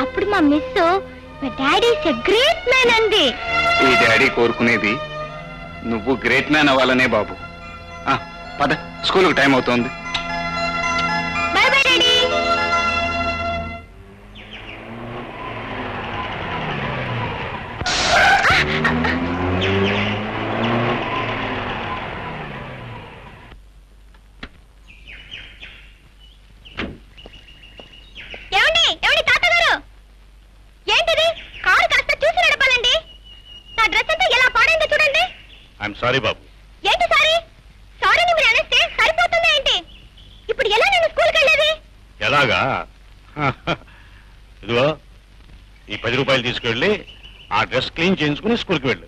అప్పుడు మా miss daddy is a great man అంది. ఈ డాడీ కోరుకునేది నువ్వు గ్రేట్ మ్యాన్ అవ్వాలనే బాబు. పద, స్కూల్కి టైం అవుతోంది. By bye daddy. సారీ బాబు. ఏంటి సారీ? సారీ మీరు అనేస్తే సరిపోతుందా ఏంటి? ఇప్పుడు ఎలా నేను స్కూల్కి వెళ్ళేది? ఎలాగా? ఇదిగో ఈ 10 రూపాయలు తీసుకెళ్ళి ఆ డ్రెస్ క్లీన్ చేయించుకుని స్కూల్కి వెళ్ళు.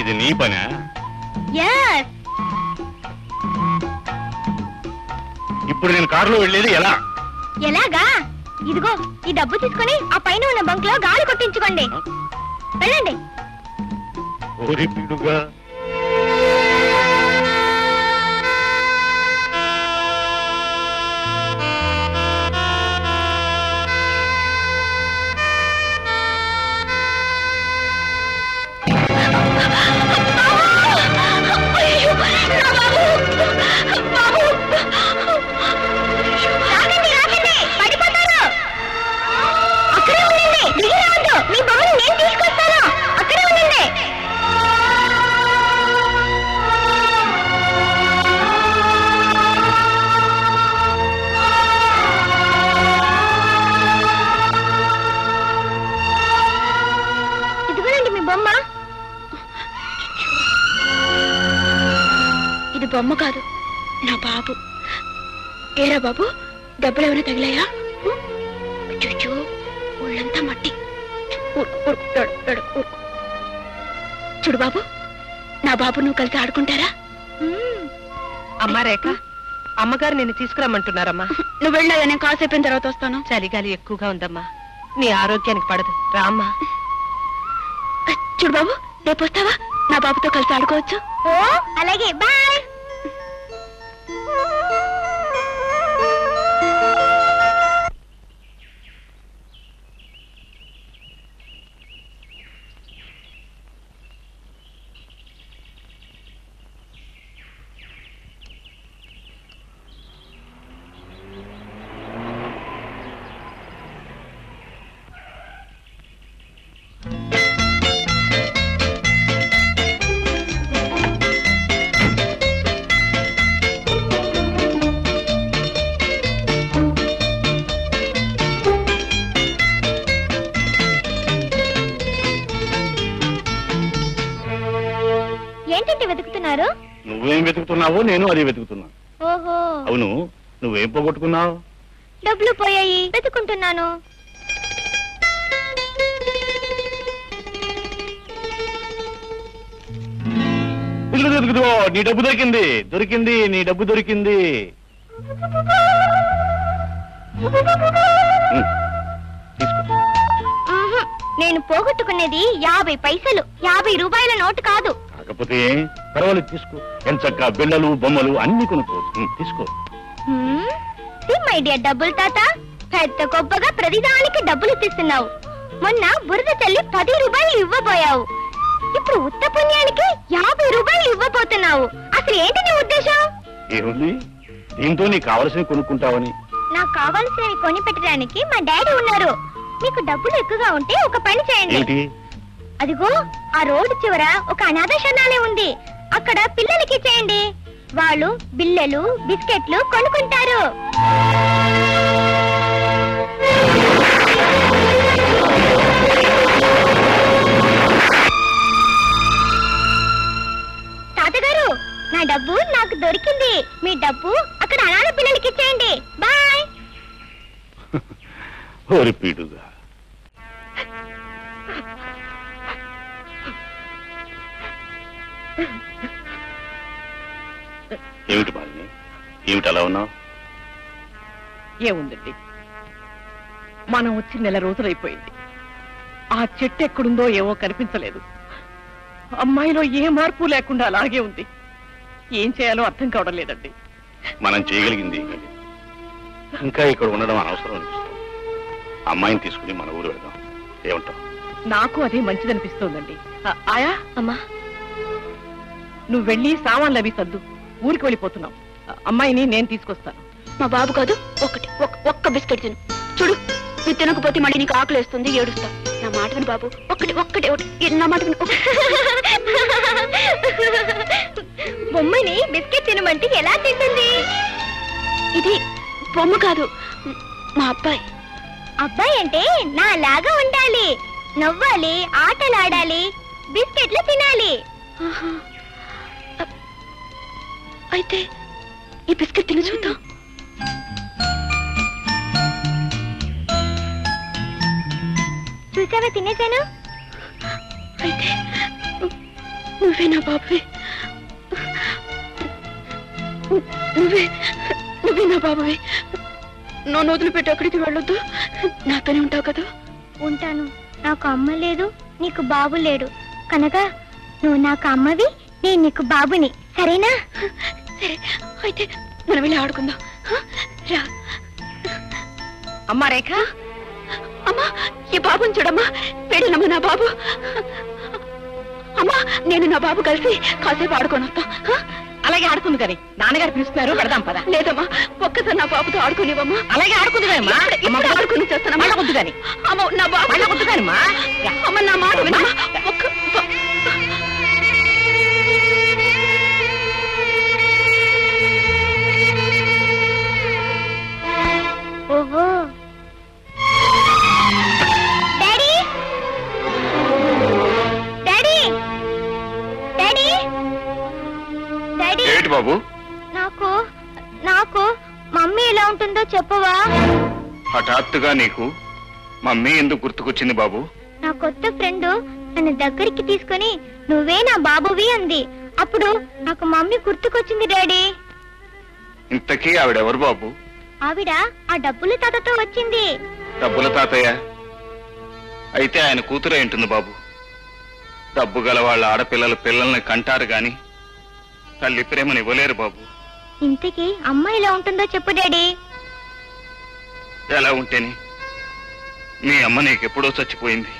ఇది నీ పనా? ఇప్పుడు నేను కారులో వెళ్ళేది ఎలా? ఎలాగా? ఇదిగో ఈ డబ్బు తీసుకుని ఆ పైన ఉన్న బంక్ లో గాలి కొట్టించుకోండి. వెళ్ళండి. ఓరి పిడుగా. ఇది బొమ్మ కాదు, నా బాబు. ఏరా బాబు, దెబ్బలు ఏమైనా తగిలాయా? చూచూ, ఒళ్ళంతా మట్టి. చూడు బాబు, నా బాబు నువ్వు కలిసి ఆడుకుంటారా? అమ్మా రేఖ, అమ్మగారు నిన్ను తీసుకురమ్మంటున్నారమ్మా. నువ్వు వెళ్ళగా నేను కాసేపు తర్వాత వస్తాను. చలిగాలి ఎక్కువగా ఉందమ్మా, నీ ఆరోగ్యానికి పడదు. రామ్మా. చూడు బాబు, రేపు వస్తావా? నా బాబుతో కలిసి ఆడుకోవచ్చు. ఓ అలాగే, బాయ్. ఏంటంటే వెతుకుతున్నారు? నువ్వేం వెతుకుతున్నావో నేను అది వెతుకుతున్నా. ఓహో, అవును, నువ్వేం పోగొట్టుకున్నావు? డబ్బులు పోయాయి, వెతుకుంటున్నాను. నీ డబ్బు దొరికింది, దొరికింది, నీ డబ్బు దొరికింది. నేను పోగొట్టుకునేది 50 పైసలు, 50 రూపాయల నోటు కాదు. కాకపోతే పర్వాలేదు, తీసుకో. ఎంచక్క బిళ్ళలు బొమ్మలు అన్ని కొనుక్కోవచ్చు, తీసుకో. మై డియర్ డబ్బులు తాత, పెద్ద గొప్పగా ప్రతిదానికి డబ్బులు ఇస్తున్నావు. మొన్న బురద చల్లి 10 రూపాయలు ఇవ్వబోయావు, ఇప్పుడు ఉత్త పుణ్యానికి 50 రూపాయలు ఇవ్వబోతున్నావు. అసలు ఏంటి నీ ఉద్దేశం? ఏముంది, దీంతో నీకు కావలసినవి కొనుక్కుంటావని. నాకు కావాల్సినవి కొని పెట్టడానికి మా డాడీ ఉన్నారు. మీకు డబ్బులు ఎక్కువగా ఉంటే ఒక పని చేయండి. అదిగో ఆ రోడ్డు చివర ఒక అనాథ శరణాలయం ఉంది, అక్కడ పిల్లలకి చేయండి. వాళ్ళు బిల్లలు బిస్కెట్లు కొనుక్కుంటారు. తాతగారు, నా డబ్బు నాకు దొరికింది. మీ డబ్బు అక్కడ అనాథ పిల్లలకి ఇచ్చేయండి. బాయ్. ఓరి పీడుగా. ఏమిటి మాలిని, ఏమిటి అలా ఉన్నావు? ఏముందండి, మనం వచ్చి నెల రోజులైపోయింది. ఆ చెట్టు ఎక్కడుందో ఏమో కనిపించలేదు. అమ్మాయిలో ఏ మార్పు లేకుండా అలాగే ఉంది. ఏం చేయాలో అర్థం కావడం లేదండి. మనం చేయగలిగింది ఏమీ లేదు. ఇంకా ఇక్కడ ఉండడం అనవసరం అనిపిస్తుంది. అమ్మాయిని తీసుకుని మన ఊరు వెళ్దాం. ఏమంటావు? నాకు అదే మంచిదనిపిస్తోందండి. ఆయా అమ్మా, నువ్వు వెళ్ళి సామాన్లు అవి సర్దు. ఊరికి వెళ్ళిపోతున్నావు. అమ్మాయిని నేను తీసుకొస్తాను. మా బాబు కాదు, ఒక్క బిస్కెట్ తిను. చూడు, నువ్వు తినకపోతే మళ్ళీ నీకు ఆకలేస్తుంది, ఏడుస్తా. నా మాట విను బాబు, ఒక్కటే నా మాట విను. బొమ్మని బిస్కెట్ తినమంటే ఎలా తింటుంది? ఇది బొమ్మ కాదు, మా అబ్బాయి. అబ్బాయి అంటే నా లాగా ఉండాలి, నవ్వాలి, ఆటలాడాలి, బిస్కెట్లు తినాలి. అయితే ఈ బిస్కెట్ తిని చూద్దాం. చూసావా, తినేశాను. అయితే నువ్వే నా బాబువే, నువ్వే నా బాబువే. నన్ను వదిలిపెట్టి అక్కడికి వెళ్ళొద్దు, నాతోనే ఉంటావు కదా? ఉంటాను. నాకు అమ్మ లేదు, నీకు బాబు లేడు కనుక నువ్వు నాకు అమ్మవి, నేను నీకు బాబుని. సరేనా? సరే, అయితే మనం వెళ్ళి ఆడుకుందాం. రా. అమ్మా రేఖ, అమ్మా, ఈ బాబుని చూడమ్మా, పెళ్ళమ్మా నా బాబు. అమ్మా, నేను నా బాబు కలిసి కాసేపు ఆడుకొని వస్తాం. అలాగే ఆడుకుంది కానీ నాన్నగారు పిలుస్తున్నారు, పెడదాం పద. లేదమ్మా, ఒక్కసారి నా బాబుతో ఆడుకునేవమ్మా. అలాగే ఆడుకుంది కానీ ఆడుకుని చేస్తానమ్మా. వద్దు కానీ అమ్మ, నా బాబు వద్దు కానీ అమ్మ, నా మాట వినమ్మా. ఓహో, డాడీ, డాడీ, డాడీ, డాడీ. ఏంటి బాబు? నాకు నాకు మమ్మీ ఎలా ఉంటుందో చెప్పవా? హఠాత్తుగా నీకు మమ్మీ ఎందుకు గుర్తుకొచ్చింది బాబు? నా కొత్త ఫ్రెండ్ నన్ను దగ్గరికి తీసుకుని నువ్వే నా బాబువి అంది. అప్పుడు నాకు మమ్మీ గుర్తుకొచ్చింది డాడీ. ఇంతకీ ఆవిడెవరు బాబు? ఆవిడ ఆ డబ్బుల తాతతో వచ్చింది. డబ్బుల తాతయ్య అయితే ఆయన కూతురే ఉంటుంది బాబు. డబ్బు గల వాళ్ళ ఆడపిల్లలు పిల్లల్ని కంటారు గాని తల్లి ప్రేమని ఇవ్వలేరు బాబు. ఇంతకీ అమ్మ ఎలా ఉంటుందో చెప్పు డాడీ. ఎలా ఉంటేని? మీ అమ్మ నీకెప్పుడో చచ్చిపోయింది.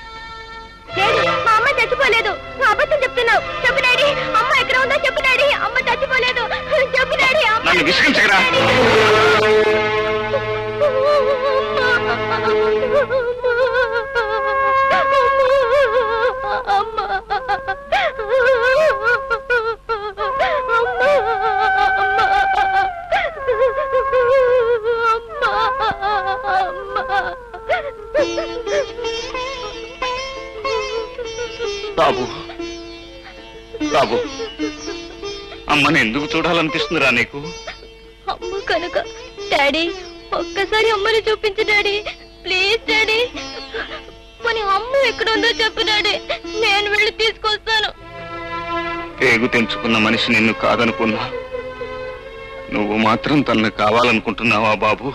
డాడీ, మా అమ్మ చచ్చిపోలేదు. నువ్వు అబద్ధం చెప్తున్నావు. చెప్పు డాడీ, అమ్మ ఎక్కడ ఉందో చెప్పు డాడీ. అమ్మ చచ్చిపోలేదు. చెప్పు డాడీ. నన్ను విసిగించగరా? బాబు, బాబు, అమ్మని ఎందుకు చూడాలనిపిస్తుందిరా నీకు? అమ్మ కనుక డాడీ, ఒక్కసారి అమ్మని చూపించు డాడీ. Please daddy. మన అమ్మ ఎక్కడ ఉందో చెప్పు డాడీ, నేను వెళ్ళి తీసుకొస్తాను. పేగు తెంచుకున్న మనిషి నిన్ను కాదనుకున్నా, నువ్వు మాత్రం తనను కావాలనుకుంటున్నావా బాబు?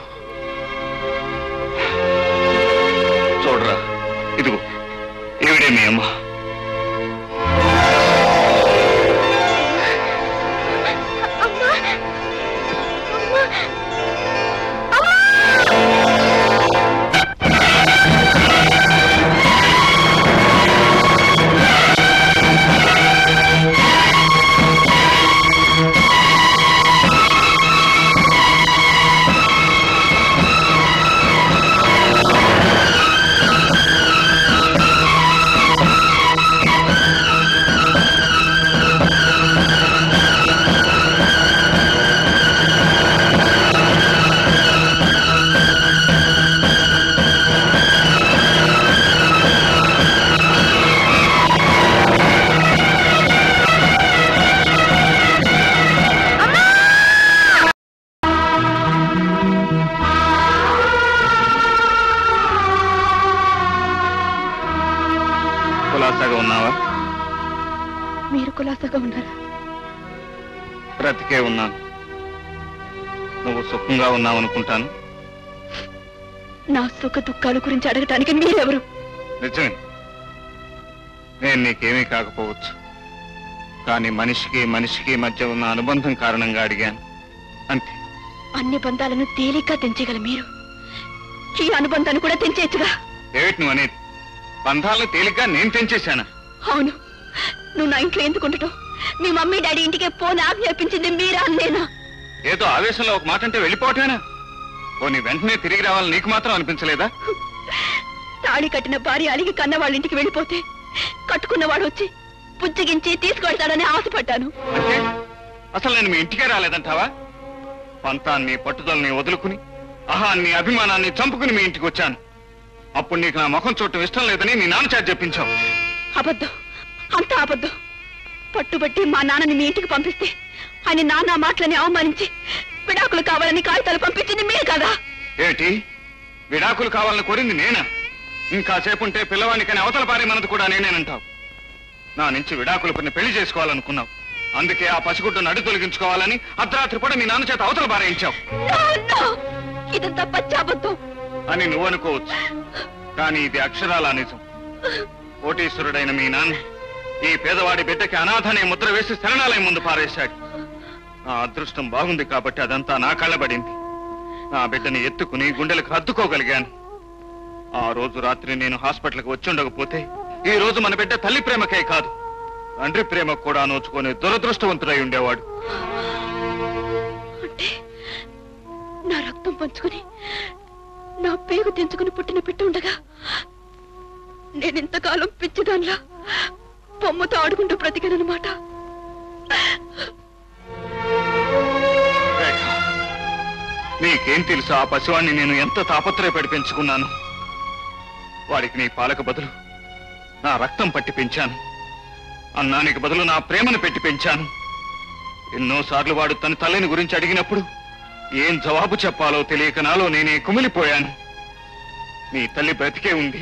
చూడరా, ఇదిగో ఈవిడే మీ అమ్మ. కులాసగా ఉన్నారా? బ్రతికే ఉన్నాను. నువ్వు సుఖంగా ఉన్నావు అనుకుంటాను. నా సుఖ దుఃఖాల గురించి అడగటానికి మీరెవరు? నిజమే, నేను నీకేమీ కాకపోవచ్చు. కానీ మనిషికి మనిషికి మధ్య ఉన్న అనుబంధం కారణంగా అడిగాను, అంతే. అన్ని బంధాలను తేలిగ్గా తెంచగల మీరు ఈ అనుబంధాన్ని కూడా తెంచేయచ్చుగా. ఏమిటి నువ్వు అనేది? బంధాలను తేలిగ్గా నేను తెంచేశానా? అవును. నువ్వు నా ఇంట్లో ఎందుకు ఉండటం? మీ మమ్మీ డాడీ ఇంటికే పోని ఆజ్ఞాపించింది మీరా నేనా? ఏదో ఆవేశంలో ఒక మాట అంటే వెళ్ళిపోవటమేనా? పోనీ వెంటనే తిరిగి రావాలని నీకు మాత్రం అనిపించలేదా? తాళి కట్టిన భార్య అలిగి కన్న వాళ్ళ ఇంటికి వెళ్ళిపోతే కట్టుకున్నవాడు వచ్చి పుచ్చగించి తీసుకెళ్తాడని ఆశపడ్డాను. అంటే అసలు నేను మీ ఇంటికే రాలేదంటావా? పంతాన్ని పట్టుదలని వదులుకుని అహాన్ని అభిమానాన్ని చంపుకుని మీ ఇంటికి వచ్చాను. అప్పుడు నీకు నా ముఖం చూడటం ఇష్టం లేదని మీ నాన్న చేత చెప్పించావు. అబద్ధం, అంతా అబద్ధం. పట్టుబట్టి మా నాన్నని మీ ఇంటికి పంపిస్తే ఆయన నాన్న మాటలని అవమానించి విడాకులు కావాలని కాగితాలు పంపించింది మీరు కదా? ఏంటి, విడాకులు కావాలని కోరింది నేనా? ఇంకా సేపుంటే పిల్లవాడికని అవతల పారేమన్నది కూడా నేనేనంటావు. నా నుంచి విడాకులు కొన్ని పెళ్లి చేసుకోవాలనుకున్నావు. అందుకే ఆ పసిగుడ్డును అడ్డు తొలగించుకోవాలని అర్ధరాత్రి కూడా మీ నాన్న చేత అవతల పారేయించావు. ఇదంతా పచ్చాబద్ధం అని నువ్వు అనుకోవచ్చు, కానీ ఇది అక్షరాలా నిజం. కోటీశ్వరుడైన మీ నాన్న ఈ పేదవాడి బిడ్డకి అనాథనే ముద్ర వేసి శరణాలయం ముందు పారేశాడు. నా అదృష్టం బాగుంది కాబట్టి అదంతా నా కళ్ళబడింది. నా బిడ్డని ఎత్తుకుని గుండెలకు హత్తుకోగలిగాను. ఆ రోజు రాత్రి నేను హాస్పిటల్కి వచ్చి ఉండకపోతే ఈ రోజు మన బిడ్డ తల్లి ప్రేమకే కాదు, తండ్రి ప్రేమకు కూడా నోచుకునే దురదృష్టవంతుడై ఉండేవాడు. అంటే నా రక్తం పంచుకుని నా పేగు తెంచుకుని పుట్టిన బిడ్డ ఉండగా నేనింతకాలం పిచ్చిదాన్లా బొమ్మతో ఆడుకుంటూ బ్రతికానన్నమాట. నీకేం తెలుసు ఆ పసివాణ్ణి నేను ఎంత తాపత్రయపడి పెంచుకున్నాను. వాడికి నీ పాలకు బదులు నా రక్తం పట్టి పెంచాను. అన్నానికి బదులు నా ప్రేమను పెట్టి పెంచాను. ఎన్నోసార్లు వాడు తన తల్లిని గురించి అడిగినప్పుడు ఏం జవాబు చెప్పాలో తెలియక నాలో నేనే కుమిలిపోయాను. నీ తల్లి బ్రతికే ఉంది,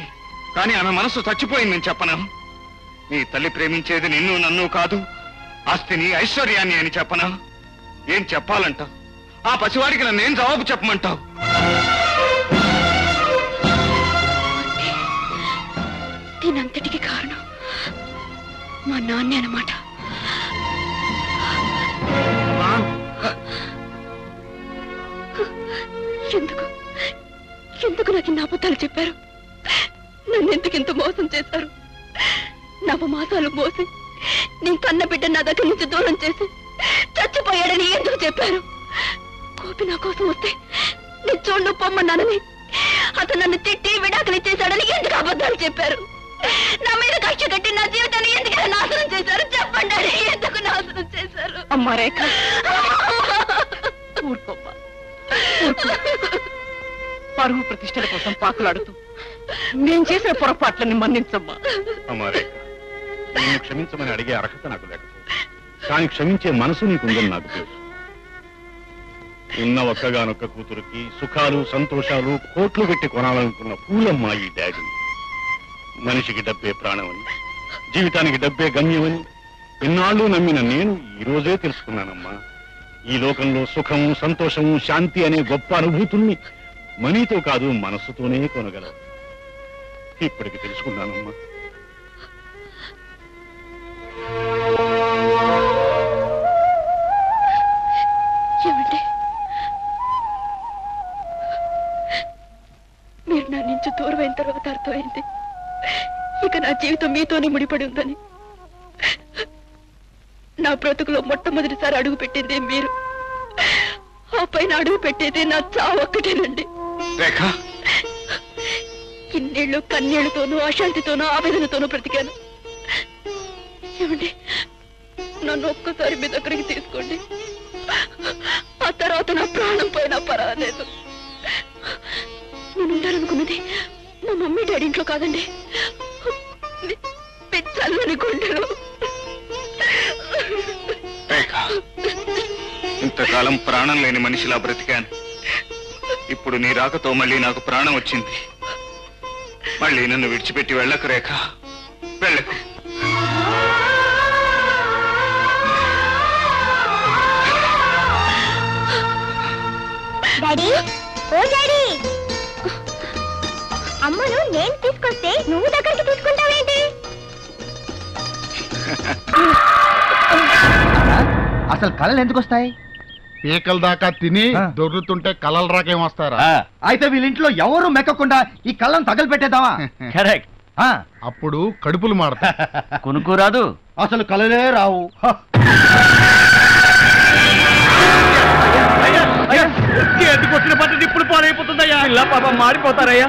కానీ ఆమె మనసు చచ్చిపోయిందని చెప్పనా? నీ తల్లి ప్రేమించేది నిన్ను నన్ను కాదు, ఆస్తిని ఐశ్వర్యాన్ని అని చెప్పనా? ఏం చెప్పాలంటావు? ఆ పసివాడికి నన్నేం జవాబు చెప్పమంటావు? దీనంతటికి కారణం మా నాన్నే అన్నమాట. ఎందుకు ఎందుకు నాకు ఇన్ని అబద్ధాలు చెప్పారు? నన్ను ఎందుకు ఇంత మోసం చేశారు? నవమాసాలు మోసి నీ కన్న బిడ్డ నా దగ్గర నుంచి దూరం చేసి చచ్చిపోయాడని ఎందుకు చెప్పారు? కోపి నా కోసం వస్తే నీ చూడు పొమ్మన్నానని అతను నన్ను తిట్టి విడాకులు ఇచ్చేశాడని ఎందుకు అబద్ధాలు చెప్పారు? నా మీద కక్ష కట్టి నా జీవితాన్ని ఎందుకు నాశనం చేశారు? చెప్పండి, ఎందుకు నాశనం చేశారు? అమ్మా రేఖ, ఊరుకోమ్మా, పరువు ప్రతిష్టల కోసం పాకులాడుతూ నేను చేసిన పొరపాట్లని మన్నించమ్మా. అమ్మా రేఖ, నిన్ను క్షమించమని అడిగే అర్హత నాకు లేకపోతే, కానీ క్షమించే మనసు నీకుందని నాకు తెలుసు. ఉన్న ఒక్కగానొక్క కూతురికి సుఖాలు సంతోషాలు కోట్లు పెట్టి కొనాలనుకున్న పూలమ్మ ఈ డాడీ. మనిషికి డబ్బే ప్రాణమని, జీవితానికి డబ్బే గమ్యమని ఎన్నాళ్ళు నమ్మిన నేను ఈ రోజే తెలుసుకున్నానమ్మా. ఈ లోకంలో సుఖము సంతోషము శాంతి అనే గొప్ప అనుభూతుల్ని మనీతో కాదు మనస్సుతోనే కొనగలవు. ఇప్పటికి తెలుసుకున్నానమ్మా. ఏమంటే మీరు నా నుంచి దూరం అయిన తర్వాత అర్థమైంది ఇక నా జీవితం మీతోనే ముడిపడి ఉందని. నా బ్రతుకులో మొట్టమొదటిసారి అడుగు పెట్టిందే మీరు, ఆ పైన అడుగు పెట్టేదే నా చావు ఒక్కటేనండి. ఇన్నేళ్ళు కన్నీళ్లతోనూ అశాంతితోనూ ఆవేదనతోనూ బ్రతికాను. ఏమండి, నన్ను ఒక్కసారి మీ దగ్గరికి తీసుకోండి. ఆ తర్వాత నా ప్రాణం పోయినా పర్వాలేదు. నేను ఉండాలనుకున్నది మా మమ్మీ డాడీ ఇంట్లో కాదండి, చల్లని గుండెలు. ఇంతకాలం ప్రాణం లేని మనిషిలా బ్రతికాను. ఇప్పుడు నీ రాకతో మళ్ళీ నాకు ప్రాణం వచ్చింది. మళ్ళీ నన్ను విడిచిపెట్టి వెళ్ళకు రేఖ, వెళ్ళకు. డాడీ, ఓ డాడీ, అమ్మను నేను తీసుకొస్తే నువ్వు దగ్గరికి తీసుకుంటావేంటి? అసలు కళలు ఎందుకు వస్తాయి? పీకల దాకా తిని దొర్రుతుంటే కలలు రాకేం వస్తారా? అయితే వీళ్ళింట్లో ఎవరు మెక్కకుండా ఈ కళ్ళను తగలు పెట్టేద్దామా? కరెక్ట్. అప్పుడు కడుపులు మాడతా. కొనుక్కోరాదు. అసలు కళలే రావు. వచ్చిన పట్టు ఇప్పుడు పాడైపోతుందయ్యా. ఇలా పాప మాడిపోతారయ్యా.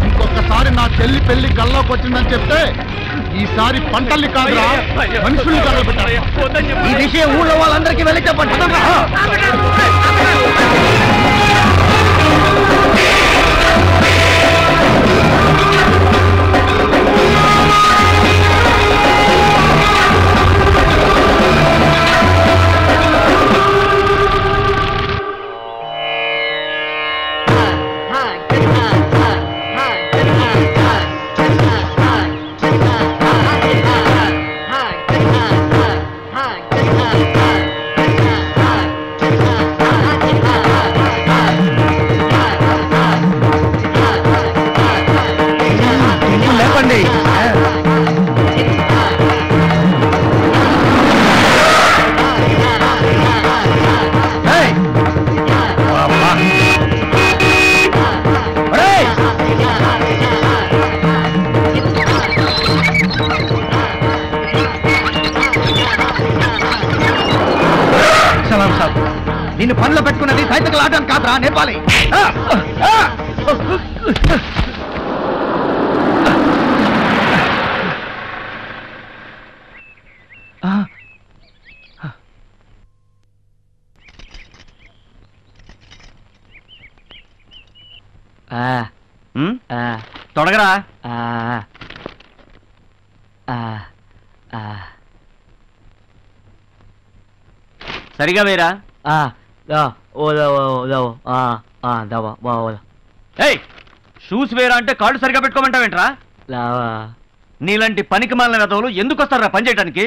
ఇంకొకసారి నా చెల్లి పెళ్లి గల్లోకి వచ్చిందని చెప్తే ఈసారి పంటల్ని కాదురా మనుషుల్ని తగలబెట్టారు. ఈ విషయం ఊళ్ళో వాళ్ళందరికీ వెళ్ళి చెప్పండి. నిన్ను పనిలో పెట్టుకున్నది సైతకులు ఆడడానికి కాదురా, నేర్పాలి. తొడగరా. సరిగా వేరా. షూస్ వేరా అంటే కాళ్ళు సరిగా పెట్టుకోమంటావేంట్రా? నీలాంటి పనికి మాలిన వెధవులు ఎందుకు వస్తారా పని చేయడానికి?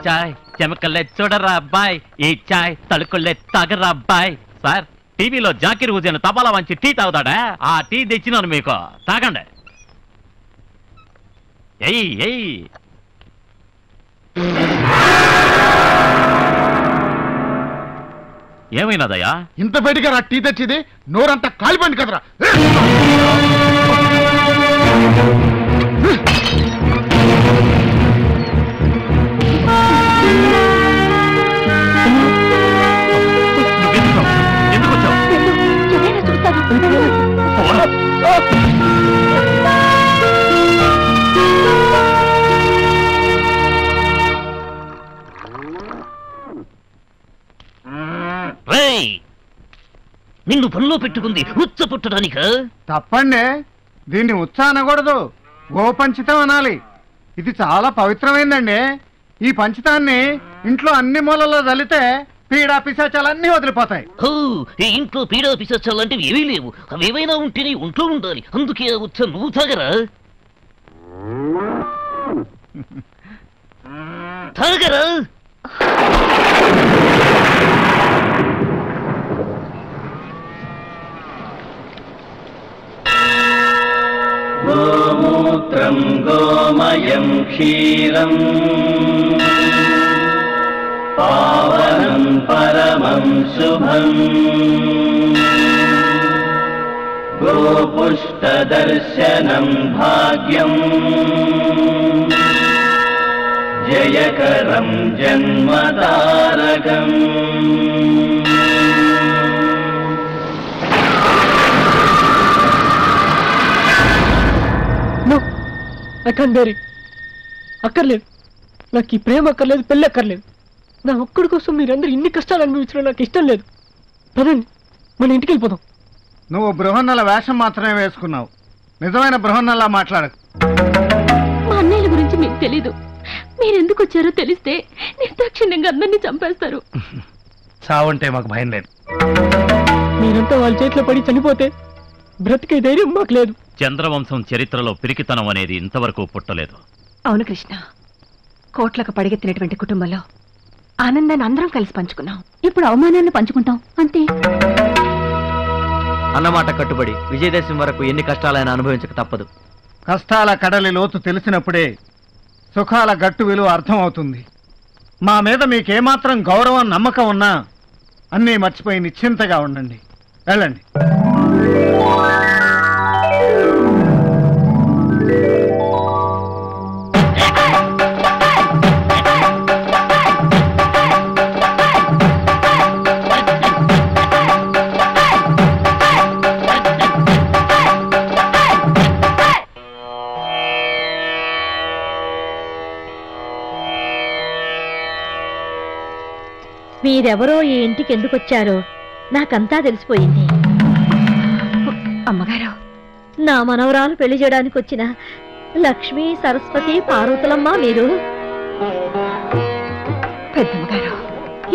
చాయ్ చెమకల్లే చూడరా అబ్బాయి, ఈ చాయ్ తలుకుల్లే తాగరా అబ్బాయి. సార్, టీవీలో జాకిర్ హుసేన్ తపాలా వంచి టీ తాగుతాడా? ఆ టీ తెచ్చినాను మీకు, తాగండి. ఎయ్ ఎయ్. ఏమైనాదయ్యా? ఇంత వేడిగా రా టీ తెచ్చిది, నోరంతా కాలిపోయింది కదరా. ఎందుకు వచ్చావు? నిన్ను పనిలో పెట్టుకుంది ఉచ్చ పుట్టడానిక? తప్పండి, దీన్ని ఉచ్చ అనకూడదు, గోపంచితం అనాలి. ఇది చాలా పవిత్రమైందండి. ఈ పంచితాన్ని ఇంట్లో అన్ని మూలలో చల్లితే పీడా పిశాచాలన్నీ వదిలిపోతాయి. ఇంట్లో పీడా పిశాచాలంటివి ఏవీ లేవు. అవేవైనా ఉంటే నీ ఒంట్లో ఉండాలి. అందుకే ఆ ఉచ్చ నువ్వు తాగరా. తాగరా. గోమూత్రం గోమయం క్షీరం పావనం పరమం శుభం గోపుష్టదర్శనం భాగ్యం జయకరం జన్మతారకం. అక్కర్లేదు. నాకు ఈ ప్రేమ అక్కర్లేదు, పెళ్ళి అక్కర్లేదు. నా ఒక్కడి కోసం మీరందరూ ఇన్ని కష్టాలు అనుభవించడం నాకు ఇష్టం లేదు. పదండి, మన ఇంటికి వెళ్ళిపోదాం. నువ్వు బృహన్నల వేషం మాత్రమే వేసుకున్నావు, నిజమైన బృహన్నలా మాట్లాడకు. మా అన్నయ్యల గురించి మీకు తెలీదు. మీరెందుకు వచ్చారో తెలిస్తే నిర్దాక్షిణ్యంగా అందరినీ చంపేస్తారు. చావంటే మాకు భయం లేదు. మీరంతా వాళ్ళ చేతిలో పడి చనిపోతే బ్రతికే ధైర్యం మాకు లేదు. చంద్రవంశం చరిత్రలో పిరికితనం అనేది ఇంతవరకు పుట్టలేదు. అవును కృష్ణ, కోట్లకు పడిగెత్తినటువంటి కుటుంబంలో ఆనందాన్ని అందరం కలిసి పంచుకున్నాం. ఇప్పుడు అవమానాన్ని పంచుకుంటాం అంతే. అన్నమాట కట్టుబడి విజయదశమి వరకు ఎన్ని కష్టాలైనా అనుభవించక తప్పదు. కష్టాల కడలి లోతు తెలిసినప్పుడే సుఖాల గట్టు విలువ అర్థం అవుతుంది. మా మీద మీకేమాత్రం గౌరవం నమ్మకం ఉన్నా అన్నీ మర్చిపోయి నిశ్చింతగా ఉండండి. వెళ్ళండి. మీరెవరో ఈ ఇంటికి ఎందుకు వచ్చారో నాకంతా తెలిసిపోయింది. అమ్మగారు, నా మనవరాలు పెళ్లి చేయడానికి వచ్చిన లక్ష్మి, సరస్వతి, పార్వతులమ్మ మీరు. పెద్దమ్మగారు,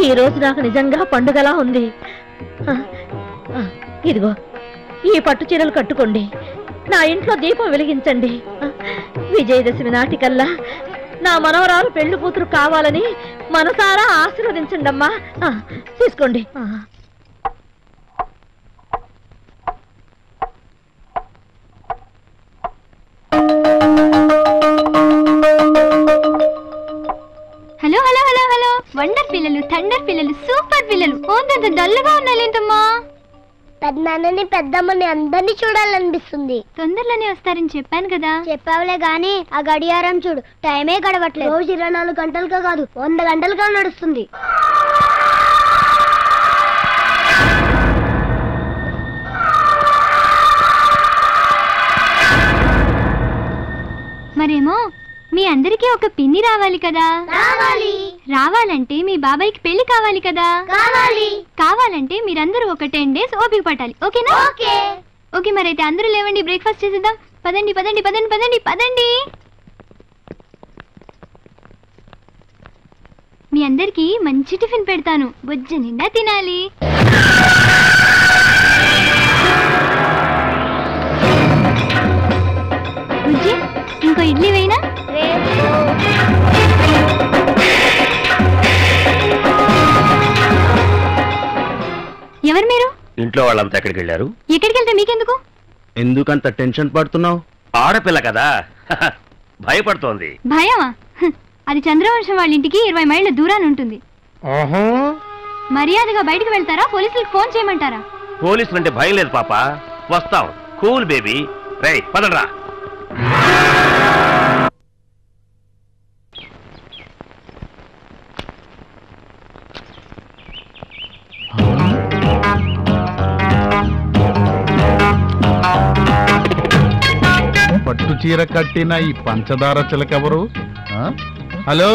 ఈ రోజు నాకు నిజంగా పండుగలా ఉంది. ఇదిగో ఈ పట్టు చీరలు కట్టుకోండి, నా ఇంట్లో దీపం వెలిగించండి. విజయదశమి నాటికల్లా నా మనవరాలు పెళ్లి కూతురు కావాలని మనసారా ఆశీర్వదించండి అమ్మా. తీసుకోండి. Hello hello hello hello, wonder పిల్లలు, థండర్ పిల్లలు, సూపర్ పిల్లలు. ఓంతంత డల్గా ఉన్నాలేంటమ్మా? పెద్దనాన్నని పెద్దమ్మని అందరినీ చూడాలనిపిస్తుంది. తొందరలోనే వస్తారని చెప్పాను కదా. చెప్పావులే గాని ఆ గడియారం చూడు, టైమే గడవట్లేదు. రోజు 24 గంటలుగా కాదు 100 గంటలుగా నడుస్తుంది. మరేమో మీ అందరికీ ఒక పిన్ని రావాలి కదా. రావాలంటే మీ బాబాయ్కి పెళ్లి కావాలి కదా. కావాలంటే మీరందరూ ఒక 10 days ఓపిక పట్టాలి. ఓకేనా? ఓకే, మరైతే అందరూ లేవండి, బ్రేక్ఫాస్ట్ చేసేద్దాం. పదండి పదండి పదండి పదండి పదండి. మీ అందరికి మంచి టిఫిన్ పెడతాను, బొజ్జ నిండా తినాలి. బుజ్జి, ఇంకో ఇడ్లీ వేయినా? ఎవరు మీరు? ఇంట్లో వాళ్ళంతా ఎక్కడికి వెళ్ళారు? ఎక్కడికి వెళ్తే మీకెందుకు? ఎందుకంత టెన్షన్ పడుతున్నావు? ఆడపిల్ల కదా భయపడుతోంది. భయమా? అది చంద్రవంశం వాళ్ళ ఇంటికి 20 మైళ్ళ దూరాన్ని ఉంటుంది. మర్యాదగా బయటికి వెళ్తారా, పోలీసులకు ఫోన్ చేయమంటారా? పోలీసులు అంటే భయం లేదు పాప, వస్తాం. Cool baby. రేయ్ పదరా. పట్టు చీర కట్టిన ఈ పంచదార చిలకెవరు? హలో,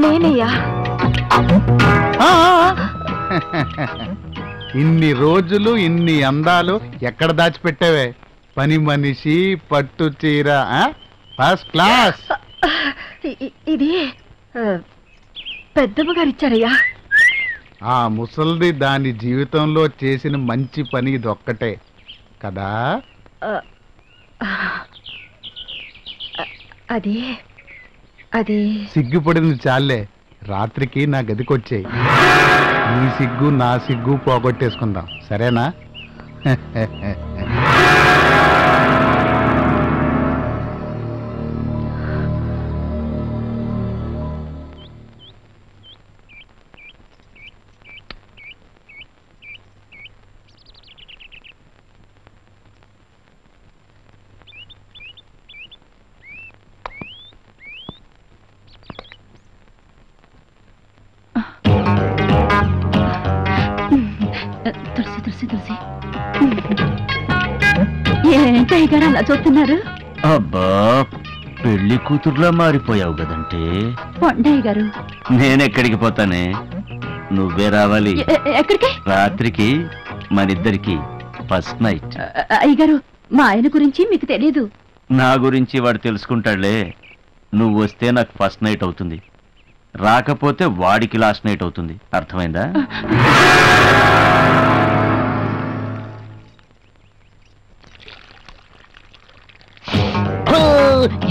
నేనయ్యా. ఇన్ని రోజులు ఇన్ని అందాలు ఎక్కడ దాచిపెట్టావే? పని మనిషి, పట్టు చీర, ఫస్ట్ క్లాస్. ఇది పెద్దమ్మగారు ఇచ్చారయ్యా. ఆ ముసల్ది దాని జీవితంలో చేసిన మంచి పని ఇదొక్కటే కదా. అది అది సిగ్గుపడింది చాలే, రాత్రికి నా గదికొచ్చేయి. నీ సిగ్గు నా సిగ్గు పోగొట్టేసుకుందాం, సరేనా? తులసి తులసి తులసి, ఏంటయ్య గారు అలా చూస్తున్నారు? అబ్బా, పెళ్లి కూతురులా మారిపోయావు కదంటే. కొండయ్య గారు, నేనెక్కడికి పోతానే, నువ్వే రావాలి. ఎక్కడికి? రాత్రికి మనిద్దరికి ఫస్ట్ నైట్. అయ్యగారు, మా ఆయన గురించి మీకు తెలీదు. నా గురించి వాడు తెలుసుకుంటాడులే. నువ్వు వస్తే నాకు ఫస్ట్ నైట్ అవుతుంది, రాకపోతే వాడికి లాస్ట్ నైట్ అవుతుంది. అర్థమైందా?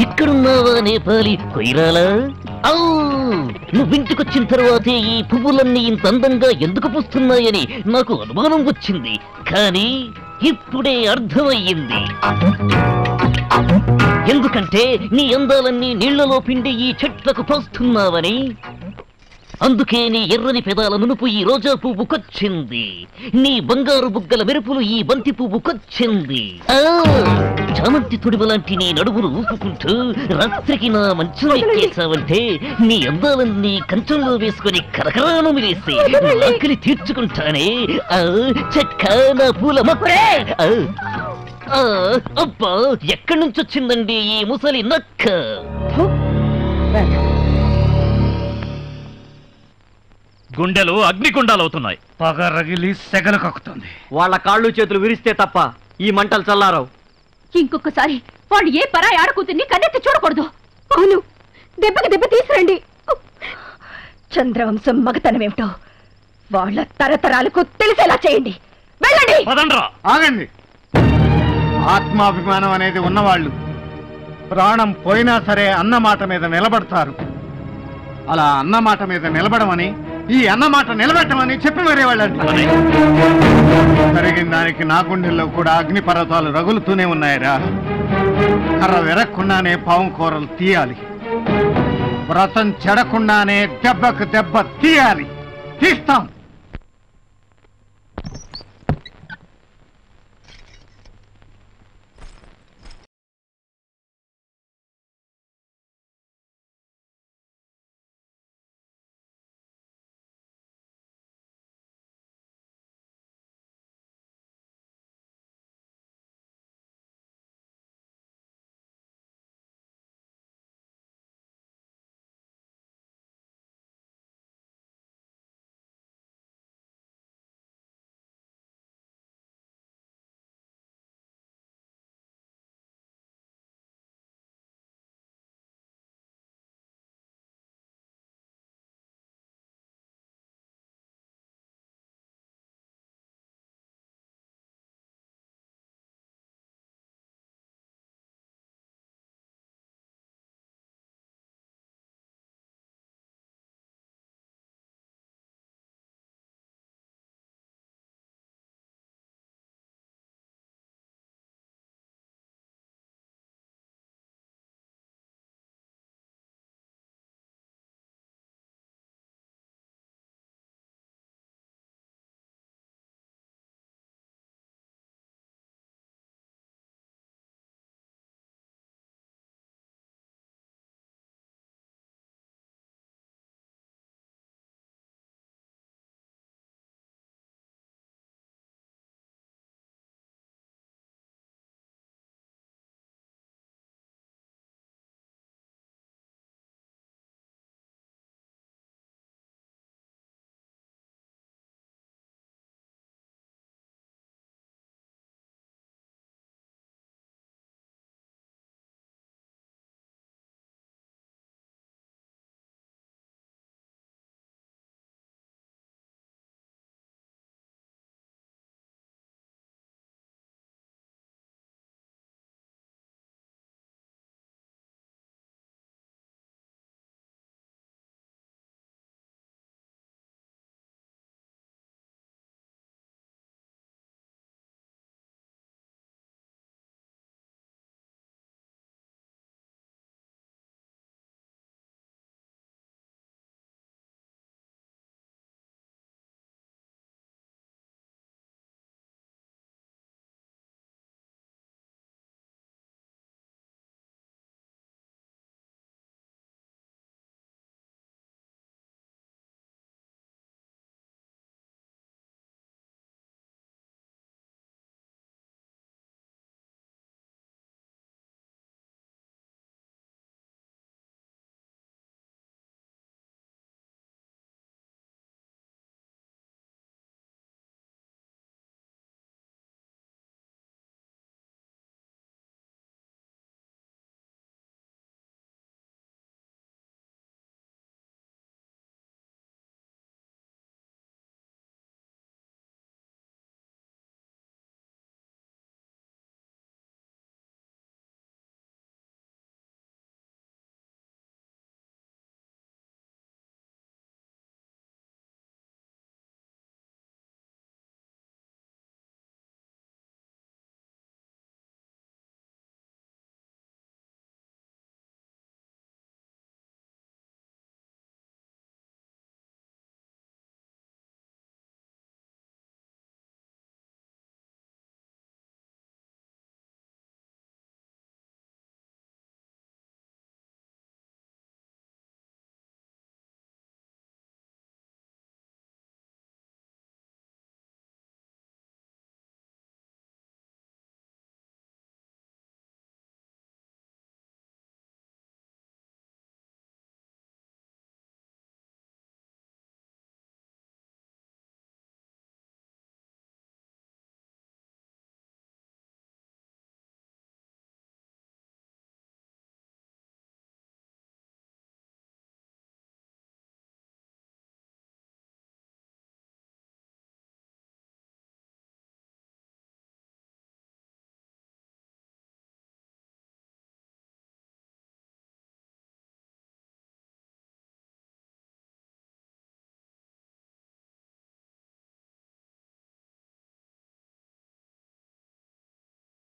ఇక్కడున్నావా నేపాలి కొయిరాలా? నువ్వింటికొచ్చిన తర్వాతే ఈ పువ్వులన్నీ ఇంత అందంగా ఎందుకు పూస్తున్నాయని నాకు అనుమానం వచ్చింది, కానీ ఇప్పుడే అర్థమయ్యింది. ఎందుకంటే నీ అందాలన్నీ నీళ్లలో పిండి ఈ చెట్లకు పోస్తున్నావని. అందుకే నీ ఎర్రని పెదాల నునుపు ఈ రోజా పువ్వుకొచ్చింది, నీ బంగారు బుగ్గల మెరుపులు ఈ బంతి పువ్వుకొచ్చింది. చామంతి తొడిమలాంటి నీ నడుమును ఊపుకుంటూ రాత్రికి నా మంచం ఎక్కేసావంటే నీ అందాలన్నీ కంచంలో వేసుకుని కరకరాను మిలేసి ఆకలి తీర్చుకుంటానే. చక్కా నా పూల మొక్కే. అబ్బా, ఎక్కడి నుంచి వచ్చిందండి ఈ ముసలి నక్క? గుండెలు అగ్నిగుండాలవుతున్నాయి. పగ రగిలి సెగలు కక్కుతుంది. వాళ్ళ కాళ్ళు చేతులు విరిస్తే తప్ప ఈ మంటలు చల్లారవు. ఇంకొకసారి వాళ్ళు ఏ పరాయి ఆడకూతుర్ని కన్నెత్తి చూడకూడదు. అవును, దెబ్బకి దెబ్బ తీసురండి. చంద్రవంశం మగతనమేమిటో వాళ్ళ తరతరాలకు తెలిసేలా చేయండి. వెళ్ళండి. ఆగండి. ఆత్మాభిమానం అనేది ఉన్నవాళ్ళు ప్రాణం పోయినా సరే అన్నమాట మీద నిలబడతారు. అలా అన్నమాట మీద నిలబడమని, ఈ అన్నమాట నిలబెట్టమని చెప్పి మరే వాళ్ళండి. జరిగిన దానికి నా గుండెల్లో కూడా అగ్నిపర్వతాలు రగులుతూనే ఉన్నాయిరా. కర్ర విరక్కుండానే పాము కూరలు తీయాలి, వ్రతం చెడకుండానే దెబ్బకు దెబ్బ తీయాలి. తీస్తాం.